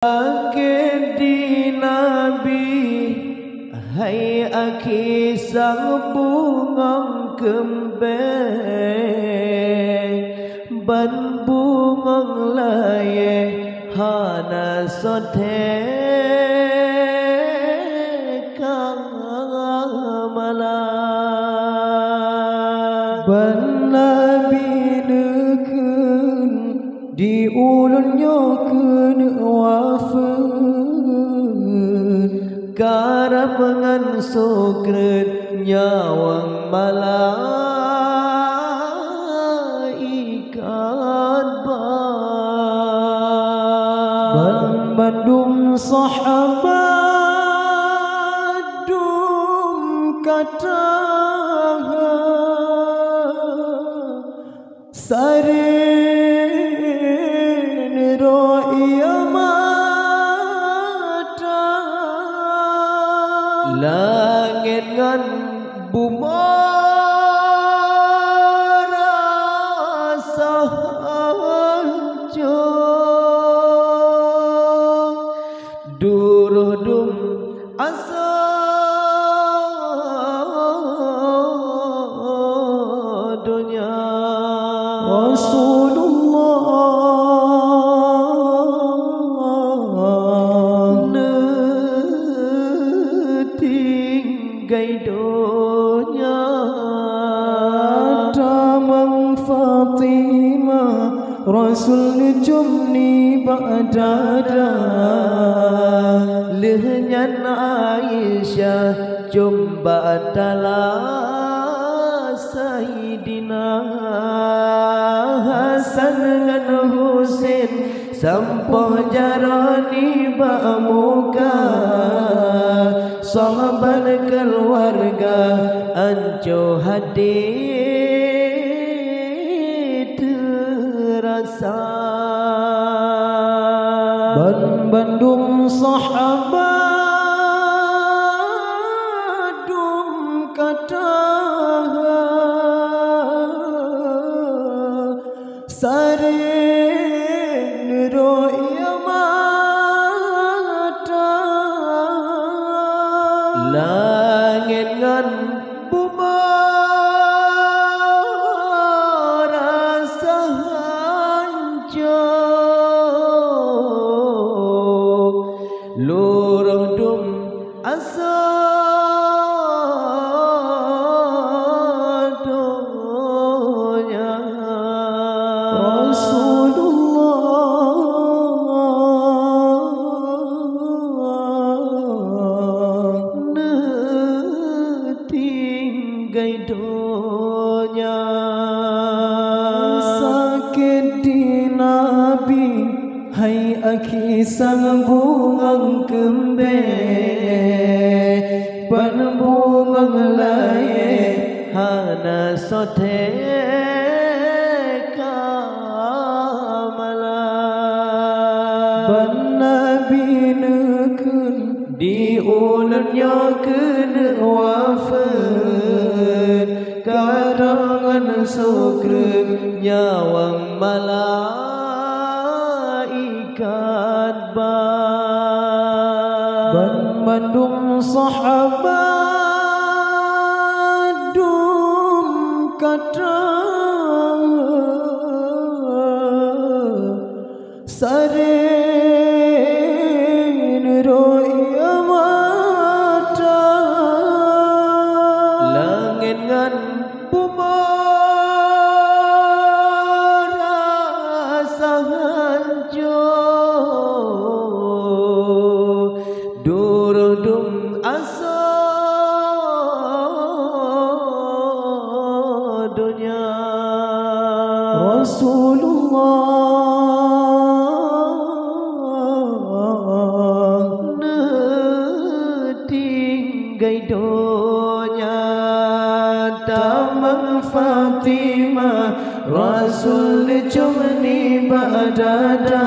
Di Nabi, hai aki sang bungong kembang, ban bungong laye hana sothe kang malang. Ban Nabi nekun di ulun nyokun wafat karap ngan sokret nyawang malaikat ban bandung sahabat dum kata sarin ro'ya mata langit ngan bumi rasa hancur duruh dum asa dunia Rasulullah netinggai dunia damang Fatimah Rasul jumni ba'dada lehnyan Aisyah jumba adalah Sayyidina Hasan dan Husain sampai jarani ba'muka sahabat keluarga anjo hati terasa bandung sahabat dum kata sarin ro'ya mata langit ngan bumi rasa hancur luruh dum asa dunia Rasulullah netinggai dunia sakit di Nabi hai aki sang bungong kembang ban bungong laye hana sothe ban Nabi nekun di ulun nyokun wafat karangan sukre nyawang malaikat ban bandung sahabat dum kata sarin ro'ya mata langit ngan bumi rasa hancur duruh dum asa dunia Rasulullah netinggai dunia damang Fatimah Rasul jumni ba'dada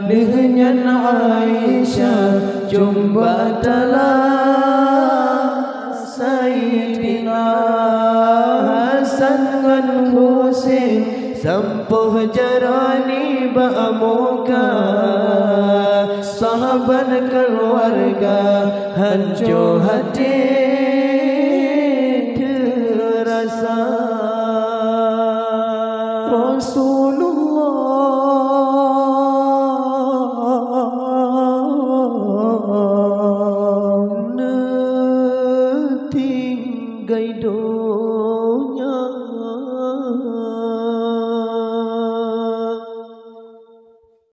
lehnyan Aisyah jumba adalah Sayyidina Hasan dan Husain Sampuh jarani ba'amuka, sahabat keluarga, hancur hati terasa. Rasulullah tinggai donya